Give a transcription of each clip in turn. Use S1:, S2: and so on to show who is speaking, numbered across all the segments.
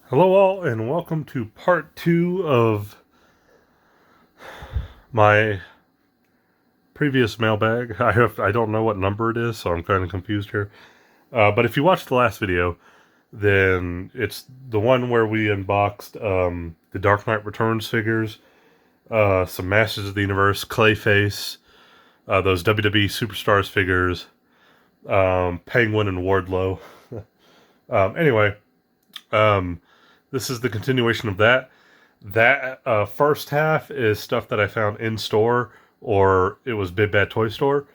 S1: Hello all, and welcome to part 2 of my previous mailbag. I don't know what number it is, so I'm kind of confused here. But if you watched the last video, then it's the one where we unboxed the Dark Knight Returns figures, some Masters of the Universe, Clayface, those WWE Superstars figures, Penguin and Wardlow. Anyway, this is the continuation of that. That first half is stuff that I found in store, or it was Big Bad Toy Store.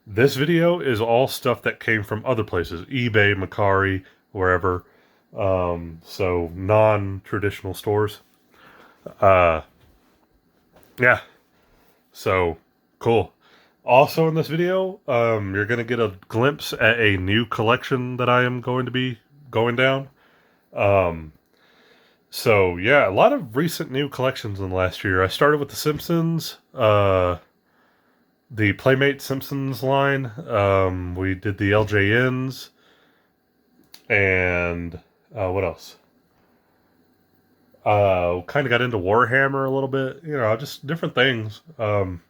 S1: This video is all stuff that came from other places, eBay, Macari, wherever. So non-traditional stores. Uh, yeah. So cool. Also in this video, you're gonna get a glimpse at a new collection that I am going to be going down. So yeah, a lot of recent new collections in the last year. I started with the Simpsons, the Playmate Simpsons line. We did the LJNs, and what else? Kind of got into Warhammer a little bit. You know, just different things. And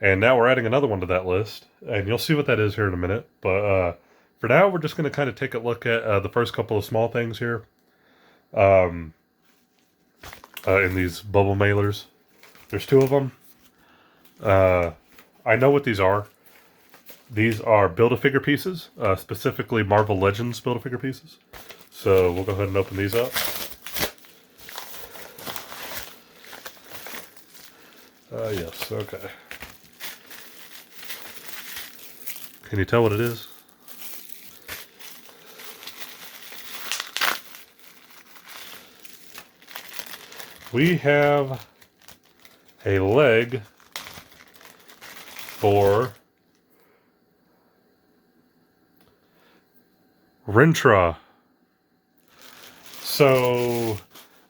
S1: now we're adding another one to that list, and you'll see what that is here in a minute. But for now, we're just going to kind of take a look at the first couple of small things here. In these bubble mailers. There's two of them. I know what these are. These are Build-A-Figure pieces, specifically Marvel Legends Build-A-Figure pieces. So we'll go ahead and open these up. Yes, okay. Can you tell what it is? We have a leg for Rintra. So,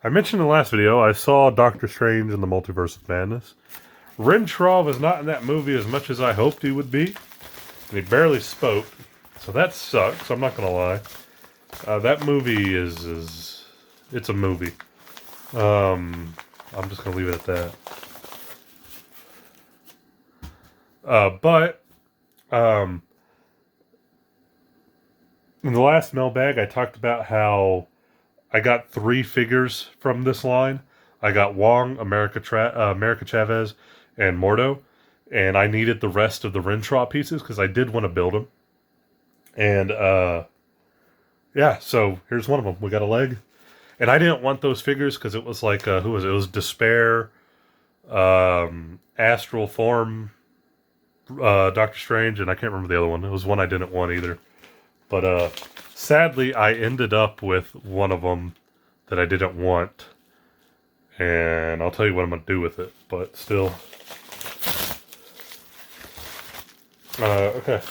S1: I mentioned in the last video, I saw Doctor Strange in the Multiverse of Madness. Rintra was not in that movie as much as I hoped he would be, and he barely spoke, so that sucks, I'm not going to lie. That movie is it's a movie. I'm just going to leave it at that. But in the last mailbag, I talked about how I got 3 figures from this line. I got Wong, America Chavez, and Mordo. And I needed the rest of the Rintrah pieces because I did want to build them. And yeah, so here's one of them. We got a leg. And I didn't want those figures because it was like, who was it? It was Despair, Astral Form, Doctor Strange, and I can't remember the other one. It was one I didn't want either. But sadly, I ended up with one of them that I didn't want. And I'll tell you what I'm going to do with it. But still. Okay.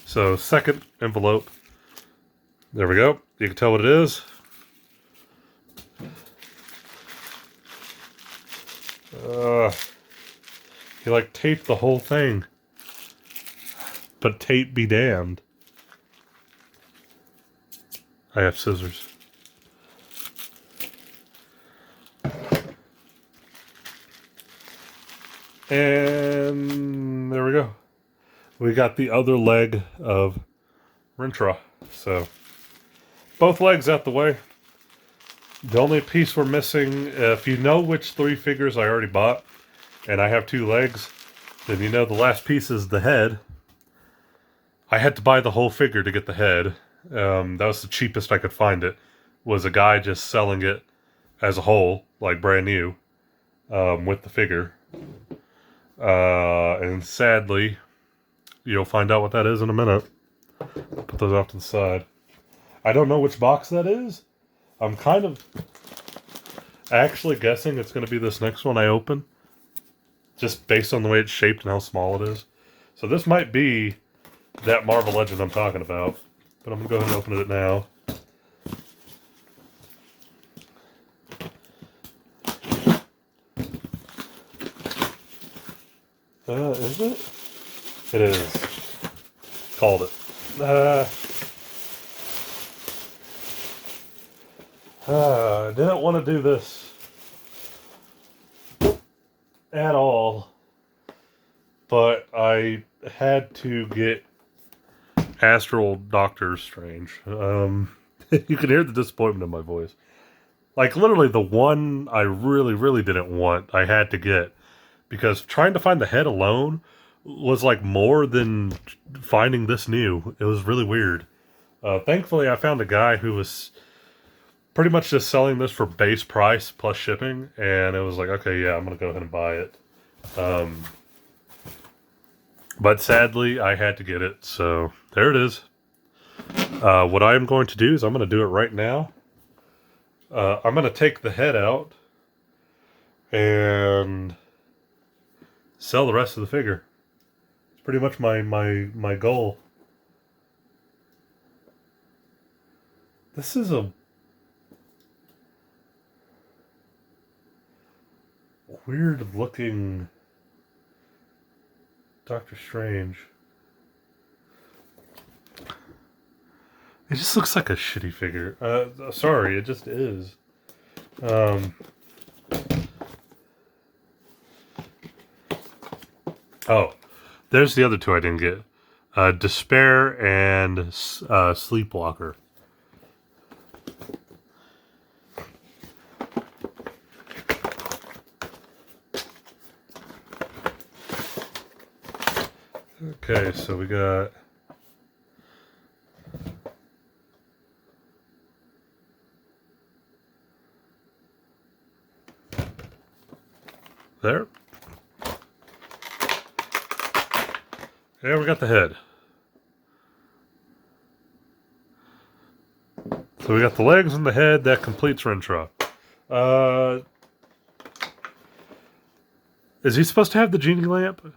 S1: So, second envelope. There we go. You can tell what it is. He like taped the whole thing. But tape be damned. I have scissors. And there we go. We got the other leg of Rintrah. So, both legs out the way. The only piece we're missing, if you know which 3 figures I already bought, and I have 2 legs, then you know the last piece is the head. I had to buy the whole figure to get the head. That was the cheapest I could find it. Was a guy just selling it as a whole, like brand new, with the figure. And sadly, you'll find out what that is in a minute. Put those off to the side. I don't know which box that is. I'm kind of actually guessing it's going to be this next one I open. Just based on the way it's shaped and how small it is. So this might be that Marvel Legend I'm talking about. But I'm going to go ahead and open it now. Is it? It is. Called it. I didn't want to do this at all, but I had to get Astral Doctor Strange. You can hear the disappointment in my voice. Like, literally, the one I really, really didn't want, I had to get. Because trying to find the head alone was, like, more than finding this new. It was really weird. Thankfully, I found a guy who was pretty much just selling this for base price plus shipping. And it was like, okay, yeah, I'm going to go ahead and buy it. But sadly, I had to get it. So, there it is. What I am going to do is I'm going to do it right now. I'm going to take the head out and sell the rest of the figure. It's pretty much my goal. This is a weird looking Doctor Strange. It just looks like a shitty figure. Sorry, it just is. Oh, there's the other two I didn't get. Despair and Sleepwalker. Okay, so we got... There. Yeah, we got the head. So we got the legs and the head. That completes Rintra. Is he supposed to have the genie lamp?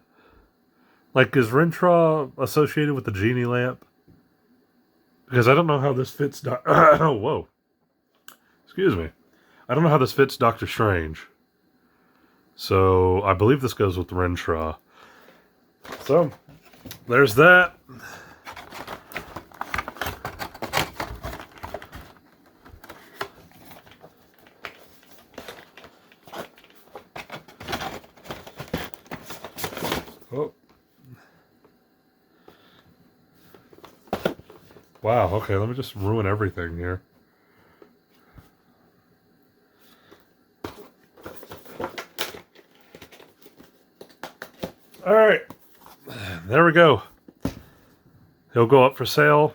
S1: Like, is Rintra associated with the genie lamp? Because I don't know how this fits... Whoa. Excuse me. I don't know how this fits Doctor Strange. So, I believe this goes with Rintra. So, there's that. Oh. Wow, okay, let me just ruin everything here. Alright. There we go. He'll go up for sale.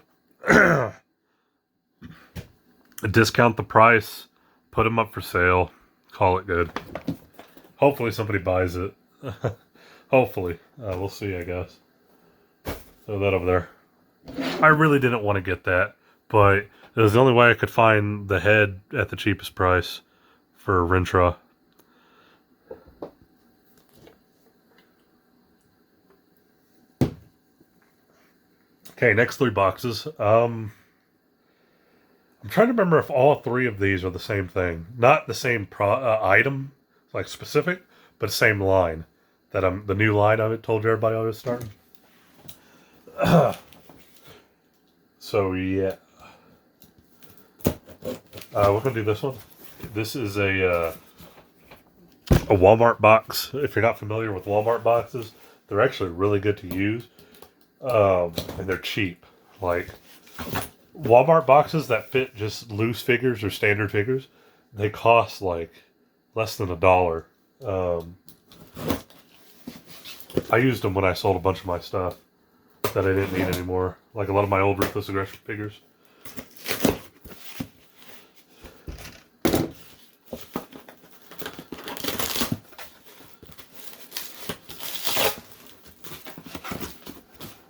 S1: Discount the price. Put him up for sale. Call it good. Hopefully somebody buys it. Hopefully. We'll see, I guess. Throw that over there. I really didn't want to get that, but it was the only way I could find the head at the cheapest price for Rintra. Okay, next 3 boxes. I'm trying to remember if all 3 of these are the same thing. Not the same item, like specific, but the same line. The new line I told everybody I was starting. So yeah, we're gonna do this one. This is a Walmart box. If you're not familiar with Walmart boxes, they're actually really good to use, and they're cheap. Like Walmart boxes that fit just loose figures or standard figures, they cost like less than $1. I used them when I sold a bunch of my stuff that I didn't need anymore. Like a lot of my old Ruthless Aggression figures.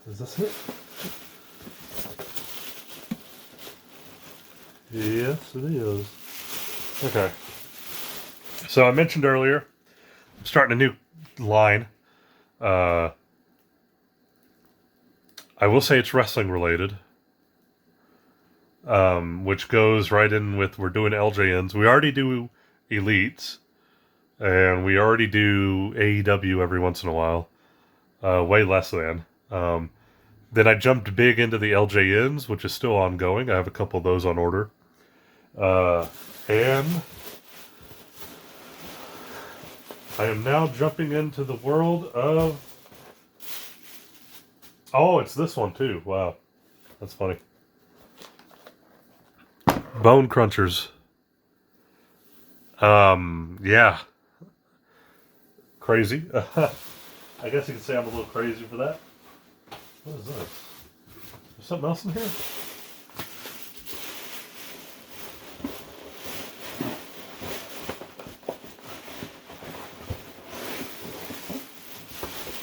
S1: Is this it? Yes, it is. Okay. So I mentioned earlier, I'm starting a new line. I will say it's wrestling related, which goes right in with we're doing LJNs. We already do Elites, and we already do AEW every once in a while. Way less than. Then I jumped big into the LJNs, which is still ongoing. I have a couple of those on order. And I am now jumping into the world of... Oh, it's this one too. Wow. That's funny. Bone Crunchers. Yeah. Crazy. I guess you could say I'm a little crazy for that. What is this? There's something else in here?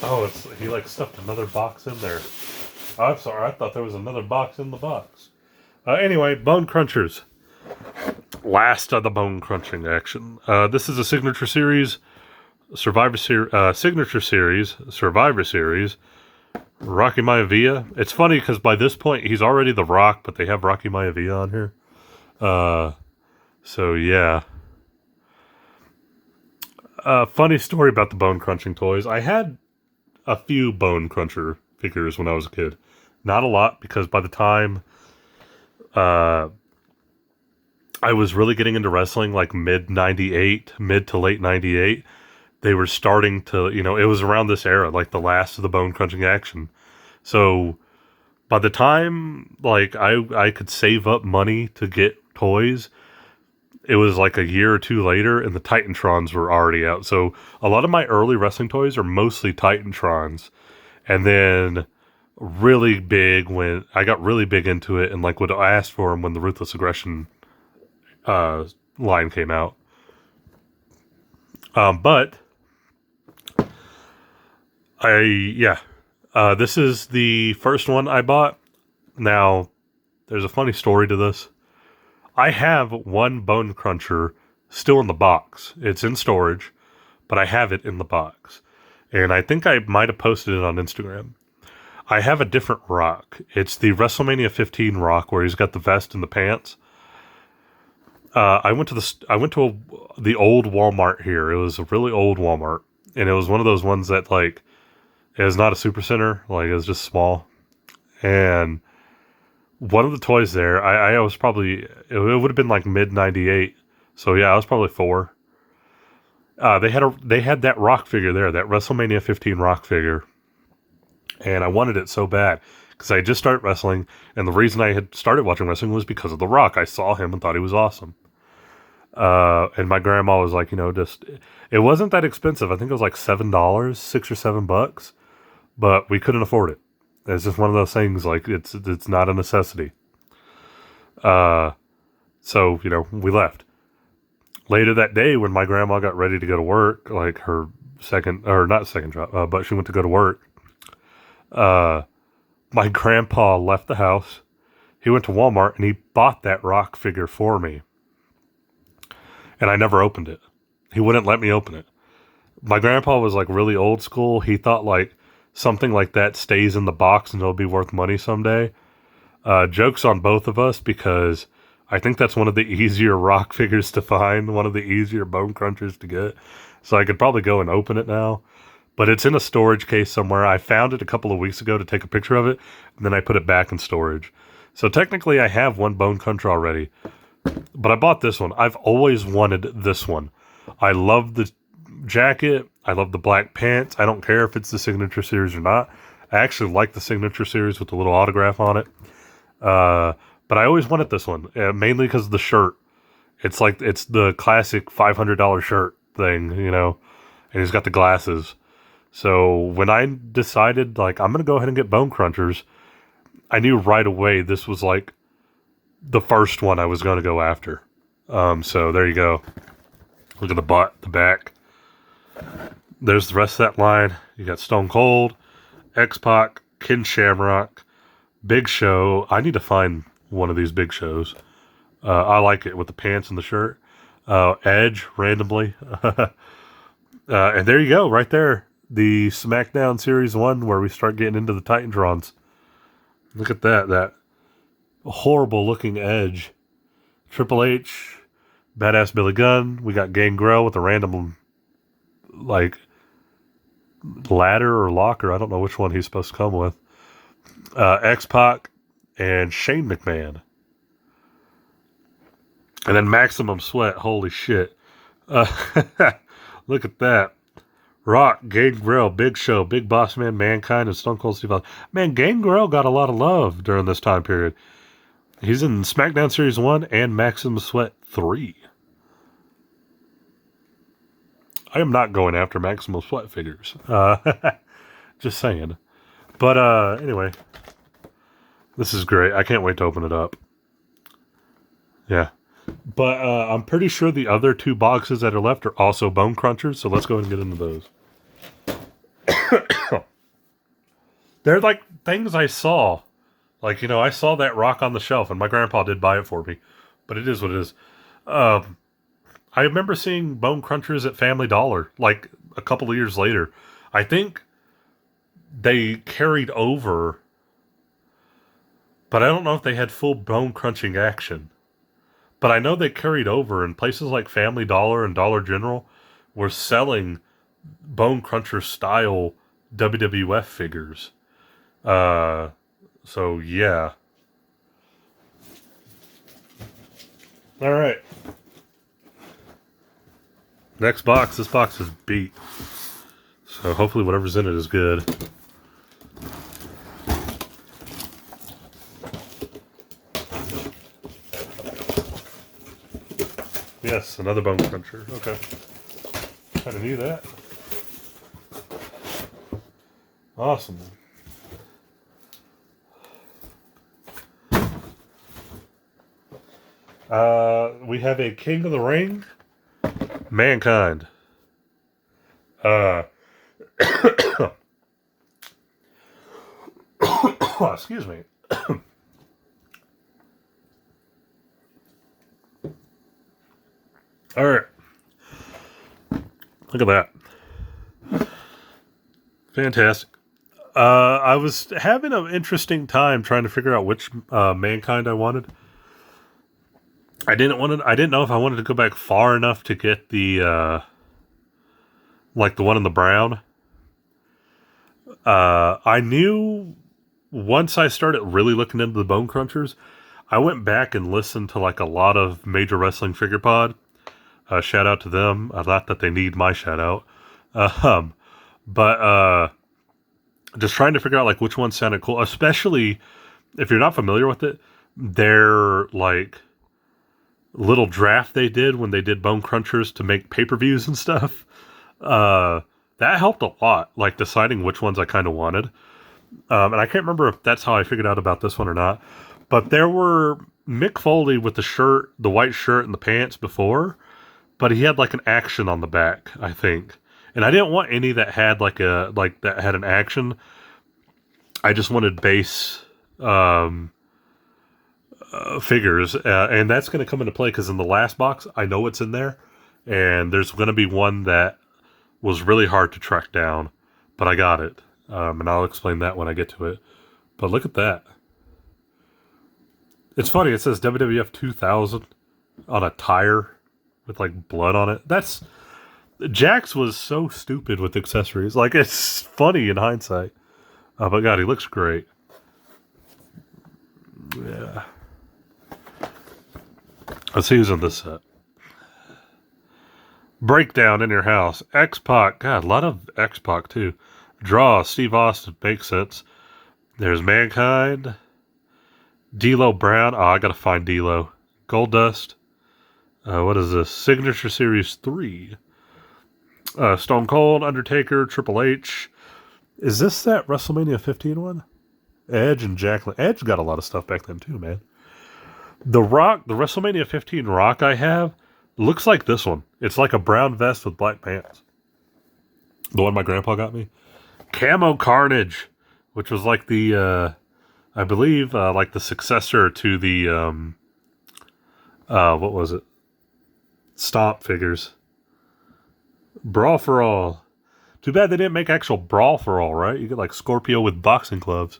S1: Oh, he like stuffed another box in there. Oh, I'm sorry, I thought there was another box in the box. Anyway, Bone Crunchers. Last of the bone crunching action. This is a signature series, Survivor Series, Rocky Maivia. It's funny because by this point he's already The Rock, but they have Rocky Maivia on here. So yeah. Funny story about the bone crunching toys. I had a few bone cruncher figures when I was a kid. Not a lot, because by the time I was really getting into wrestling, like mid to late 98, they were starting to, it was around this era, like the last of the bone crunching action. So by the time like I could save up money to get toys, it was like a year or two later, and the Titantrons were already out. So a lot of my early wrestling toys are mostly Titantrons. And then really big when I got really big into it, and like would ask for them when the Ruthless Aggression line came out. But this is the first one I bought. Now, there's a funny story to this. I have one Bone Cruncher still in the box. It's in storage, but I have it in the box. And I think I might have posted it on Instagram. I have a different Rock. It's the WrestleMania 15 Rock where he's got the vest and the pants. I went to the old Walmart here. It was a really old Walmart, and it was one of those ones that like it was not a super center. Like it was just small. And one of the toys there, I was probably it would have been like mid 98. So yeah, I was probably 4. They had that Rock figure there, that WrestleMania 15 Rock figure. And I wanted it so bad because I had just started wrestling, and the reason I had started watching wrestling was because of The Rock. I saw him and thought he was awesome. And my grandma was like, it wasn't that expensive. I think it was like $7, $6 or $7, but we couldn't afford it. It's just one of those things. Like it's not a necessity. So we left. Later that day, when my grandma got ready to go to work, like her not second job, but she went to go to work. My grandpa left the house. He went to Walmart and he bought that Rock figure for me. And I never opened it. He wouldn't let me open it. My grandpa was like really old school. He thought like something like that stays in the box and it'll be worth money someday. Joke's on both of us because I think that's one of the easier Rock figures to find, one of the easier bone crunchers to get. So I could probably go and open it now. But it's in a storage case somewhere. I found it a couple of weeks ago to take a picture of it, and then I put it back in storage. So technically I have one Bone Cruncher already. But I bought this one. I've always wanted this one. I love the jacket. I love the black pants. I don't care if it's the Signature Series or not. I actually like the Signature Series with the little autograph on it. But I always wanted this one, mainly because of the shirt. It's the classic $500 shirt thing, and he's got the glasses. So when I decided, like, I'm going to go ahead and get Bone Crunchers, I knew right away this was, like, the first one I was going to go after. So there you go. Look at the butt, the back. There's the rest of that line. You got Stone Cold, X-Pac, Ken Shamrock, Big Show. I need to find one of these Big Shows. I like it with the pants and the shirt. Edge, randomly. And there you go, right there. The SmackDown Series 1 where we start getting into the Titantrons. Look at that horrible looking Edge. Triple H, Badass Billy Gunn. We got Gangrel with a random like ladder or locker. I don't know which one he's supposed to come with. X-Pac and Shane McMahon. And then Maximum Sweat. Holy shit. Uh, look at that. Rock, Gangrel, Big Show, Big Boss Man, Mankind, and Stone Cold Steve Austin. Man, Gangrel got a lot of love during this time period. He's in SmackDown Series 1 and Maximum Sweat 3. I am not going after Maximum Sweat figures. Just saying. But anyway, this is great. I can't wait to open it up. Yeah. But I'm pretty sure the other 2 boxes that are left are also Bone Crunchers, so let's go ahead and get into those. They're like things I saw. Like, you know, I saw that rock on the shelf, and my grandpa did buy it for me. But it is what it is. I remember seeing Bone Crunchers at Family Dollar, like, a couple of years later. I think they carried over, but I don't know if they had full bone crunching action. But I know they carried over, and places like Family Dollar and Dollar General were selling Bone Cruncher style WWF figures. So yeah. All right. Next box. This box is beat. So hopefully whatever's in it is good. Yes, another Bone Cruncher. Okay. Kind of knew that. Awesome. We have a King of the Ring, Mankind. Excuse me. All right. Look at that. Fantastic. I was having an interesting time trying to figure out which Mankind I wanted. I didn't know if I wanted to go back far enough to get the like the one in the brown. I knew once I started really looking into the Bone Crunchers, I went back and listened to like a lot of Major Wrestling Figure Pod. Shout out to them. Not that they need my shout out. But just trying to figure out like which one sounded cool, especially if you're not familiar with it. Their like little draft they did when they did Bone Crunchers to make pay-per-views and stuff. That helped a lot, like deciding which ones I kind of wanted. And I can't remember if that's how I figured out about this one or not. But there were Mick Foley with the shirt, the white shirt and the pants before, but he had like an action on the back, I think. And I didn't want any that had that had an action. I just wanted base figures, and that's going to come into play because in the last box, I know what's in there, and there's going to be one that was really hard to track down, but I got it, and I'll explain that when I get to it. But look at that. It's funny, it says WWF 2000 on a tire with like blood on it. Jax was so stupid with accessories. Like, it's funny in hindsight. But God, he looks great. Yeah. Let's see who's in this set. Breakdown in your house. X-Pac. God, a lot of X-Pac too. Draw. Steve Austin. Makes sense. There's Mankind. D'Lo Brown. Oh, I gotta find D'Lo. Goldust. What is this? Signature Series 3. Stone Cold. Undertaker. Triple H. Is this that WrestleMania 15 one? Edge and Jacqueline. Edge got a lot of stuff back then too, man. The Rock, the WrestleMania 15 Rock I have, looks like this one. It's like a brown vest with black pants. The one my grandpa got me. Camo Carnage, which was like the, I believe, like the successor to the, what was it? Stomp figures. Brawl for All. Too bad they didn't make actual Brawl for All, right? You get like Scorpio with boxing gloves.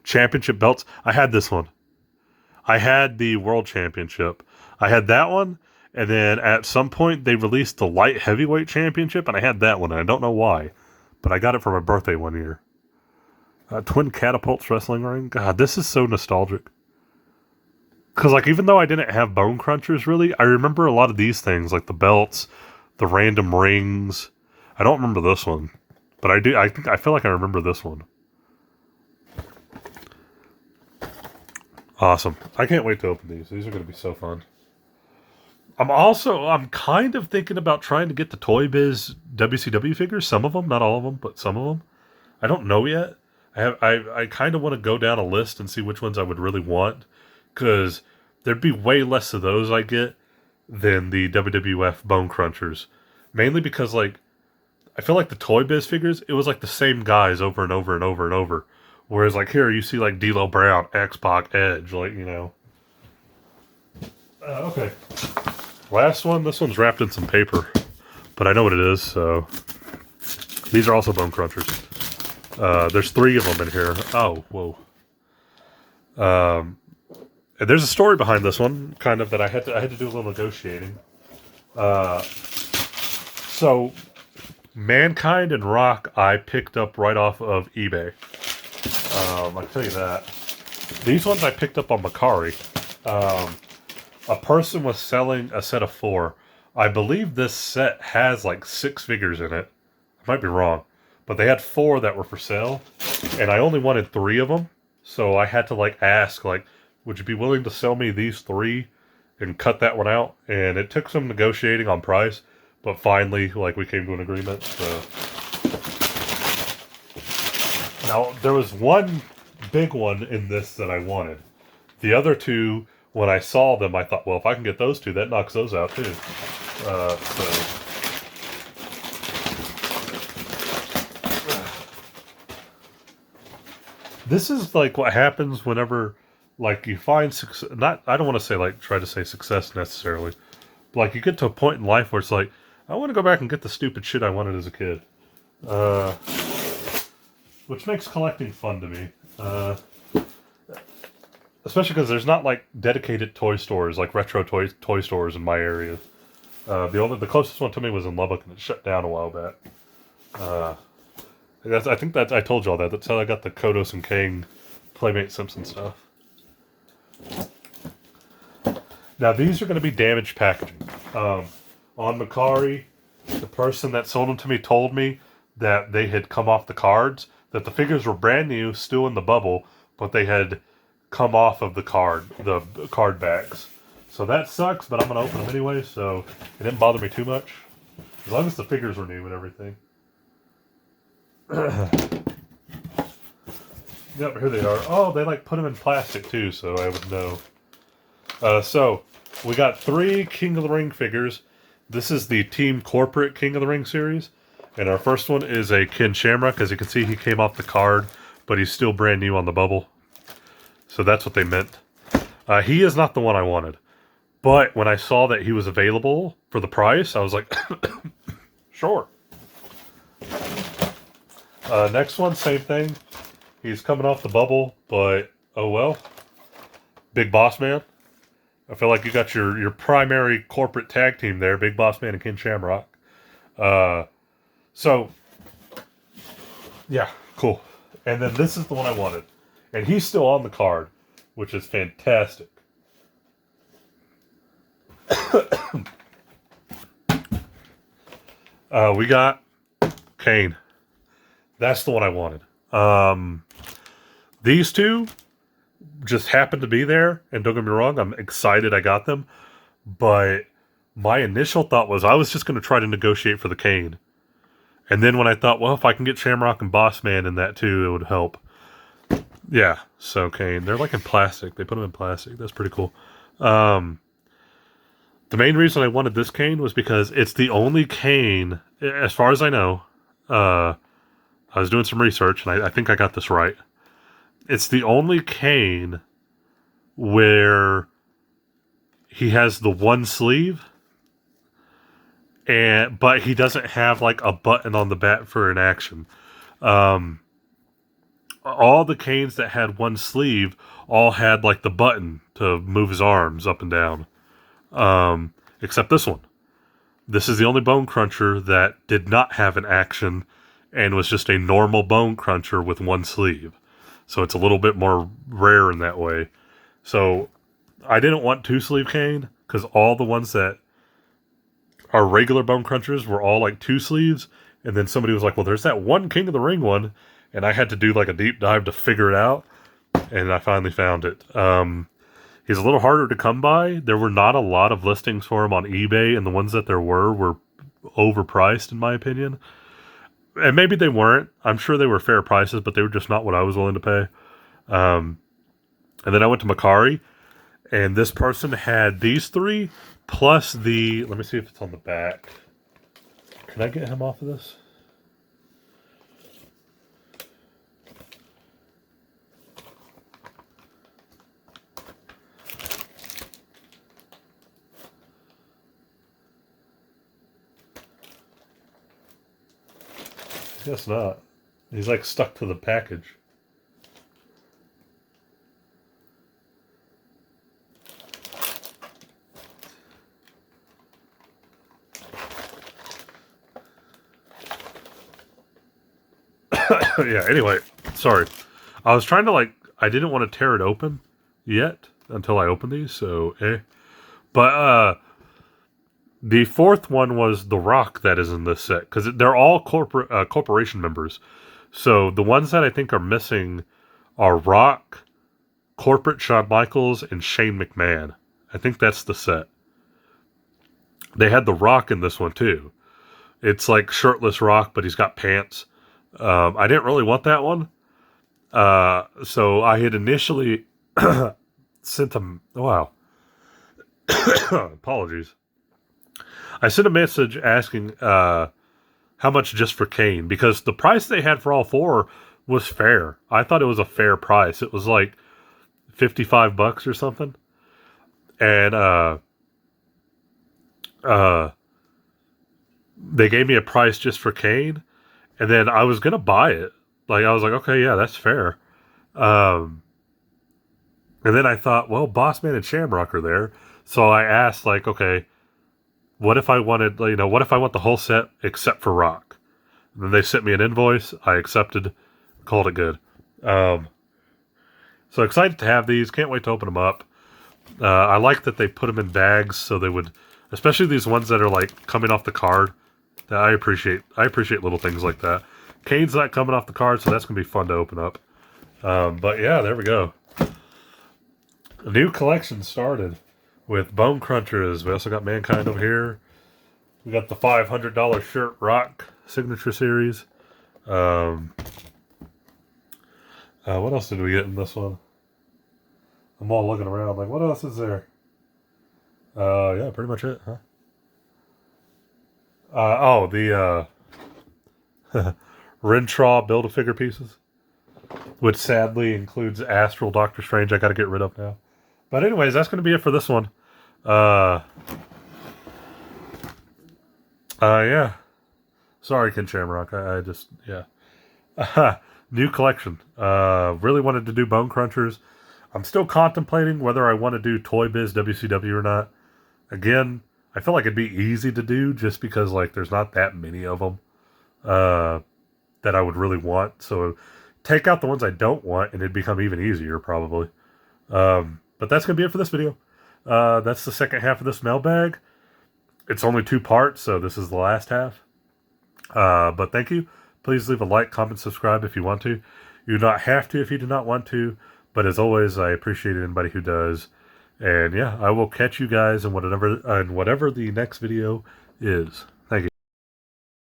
S1: Championship belts. I had this one. I had the World Championship. I had that one, and then at some point they released the Light Heavyweight Championship, and I had that one, and I don't know why, but I got it for my birthday one year. Twin Catapults Wrestling Ring. God, this is so nostalgic. Because, like, even though I didn't have bone crunchers, really, I remember a lot of these things, like the belts, the random rings. I don't remember this one, but I do. I feel like I remember this one. Awesome! I can't wait to open these. These are going to be so fun. I'm kind of thinking about trying to get the Toy Biz WCW figures. Some of them, not all of them, but some of them. I don't know yet. I kind of want to go down a list and see which ones I would really want, because there'd be way less of those I get than the WWF Bone Crunchers. Mainly because, like, I feel like the Toy Biz figures, it was like the same guys over and over and over and over. Whereas, like, here you see, like, D'Lo Brown, X-Pac, Edge, like, you know. Okay. Last one. This one's wrapped in some paper, but I know what it is, so. These are also Bone Crunchers. There's 3 of them in here. Oh, whoa. And there's a story behind this one, kind of, that I had to do a little negotiating. So, Mankind and Rock I picked up right off of eBay. I can tell you that. These ones I picked up on Macari. A person was selling a set of 4. I believe this set has like 6 figures in it. I might be wrong. But they had 4 that were for sale. And I only wanted 3 of them. So I had to like ask, like, would you be willing to sell me these 3 and cut that one out? And it took some negotiating on price. But finally, like, we came to an agreement. So. Now, there was one big one in this that I wanted. The other 2, when I saw them, I thought, well, if I can get those 2, that knocks those out too. This is like what happens whenever, like, you find success. Not, I don't want to say, like, try to say success necessarily. But, like, you get to a point in life where it's like, I want to go back and get the stupid shit I wanted as a kid. Which makes collecting fun to me. Especially because there's not, like, dedicated toy stores, like retro toy stores in my area. The closest one to me was in Lubbock, and it shut down a while back. I think that I told you all that. That's how I got the Kodos and Kang Playmate Simpson stuff. Now, these are going to be damaged packaging. On Macari, the person that sold them to me told me that they had come off the cards, that the figures were brand new, still in the bubble, but they had come off of the card backs. So that sucks, but I'm going to open them anyway, so it didn't bother me too much. As long as the figures were new and everything. Yep, here they are. Oh, they like put them in plastic too, so I would know. So, we got 3 King of the Ring figures. This is the Team Corporate King of the Ring series. And our first one is a Ken Shamrock. As you can see, he came off the card, but he's still brand new on the bubble. So that's what they meant. He is not the one I wanted. But when I saw that he was available for the price, I was like, sure. Next one, same thing. He's coming off the bubble, but oh well. Big Boss Man. I feel like you got your primary corporate tag team there, Big Boss Man and Ken Shamrock. So, yeah, cool. And then this is the one I wanted. And he's still on the card, which is fantastic. We got Kane. That's the one I wanted. These 2 just happened to be there, and don't get me wrong, I'm excited I got them, but my initial thought was I was just going to try to negotiate for the Kane. And then when I thought, well, if I can get Shamrock and Boss Man in that too, it would help. Yeah, so Kane. They're like in plastic. They put them in plastic. That's pretty cool. The main reason I wanted this Kane was because it's the only Kane, as far as I know, I was doing some research, and I think I got this right. It's the only Kane where he has the one sleeve, but he doesn't have like a button on the back for an action. All the Kanes that had one sleeve all had like the button to move his arms up and down. Except this one. This is the only Bone Cruncher that did not have an action and was just a normal Bone Cruncher with one sleeve. So it's a little bit more rare in that way. So I didn't want 2-sleeve cane because all the ones that are regular bone crunchers were all like 2 sleeves. And then somebody was like, well, there's that one King of the Ring one. And I had to do like a deep dive to figure it out. And I finally found it. He's a little harder to come by. There were not a lot of listings for him on eBay, and the ones that there were overpriced, in my opinion. And maybe they weren't. I'm sure they were fair prices, but they were just not what I was willing to pay. And then I went to Macari, and this person had these 3, plus the... Let me see if it's on the back. Can I get him off of this? Guess not. He's like stuck to the package. Yeah, anyway, sorry. I was trying to I didn't want to tear it open yet until I opened these, so But the 4th one was The Rock that is in this set, because they're all corporation members. So the ones that I think are missing are Rock, Corporate Shawn Michaels, and Shane McMahon. I think that's the set. They had The Rock in this one too. It's like shirtless Rock, but he's got pants. I didn't really want that one. So I had initially sent him... Wow. Apologies. I sent a message asking how much just for Kane, because the price they had for all 4 was fair. I thought it was a fair price. It was like $55 or something. And they gave me a price just for Kane, and then I was gonna buy it. Like, I was like, okay, yeah, that's fair. And then I thought, well, Bossman and Shamrock are there, so I asked, like, okay, what if I wanted, what if I want the whole set except for Rock? And then they sent me an invoice. I accepted, called it good. So excited to have these. Can't wait to open them up. I like that they put them in bags, so they would, especially these ones that are like coming off the card. That I appreciate little things like that. Kane's not coming off the card, so that's gonna be fun to open up. But yeah, there we go. A new collection started with Bone Crunchers. We also got Mankind over here. We got the $500 shirt Rock Signature Series. What else did we get in this one? I'm all looking around like, what else is there? Yeah, pretty much it, huh? The Rintraw Build-A-Figure pieces, which sadly includes Astral Doctor Strange. I got to get rid of now. But anyways, that's going to be it for this one. Yeah. Sorry, Ken Shamrock. I just, yeah. New collection. Really wanted to do Bone Crunchers. I'm still contemplating whether I want to do Toy Biz WCW or not. Again, I feel like it'd be easy to do just because, like, there's not that many of them that I would really want. So take out the ones I don't want and it'd become even easier, probably. But that's going to be it for this video. That's the second half of this mailbag. It's only 2 parts, so this is the last half. But thank you. Please leave a like, comment, subscribe if you want to. You do not have to if you do not want to. But as always, I appreciate anybody who does. And yeah, I will catch you guys in whatever the next video is.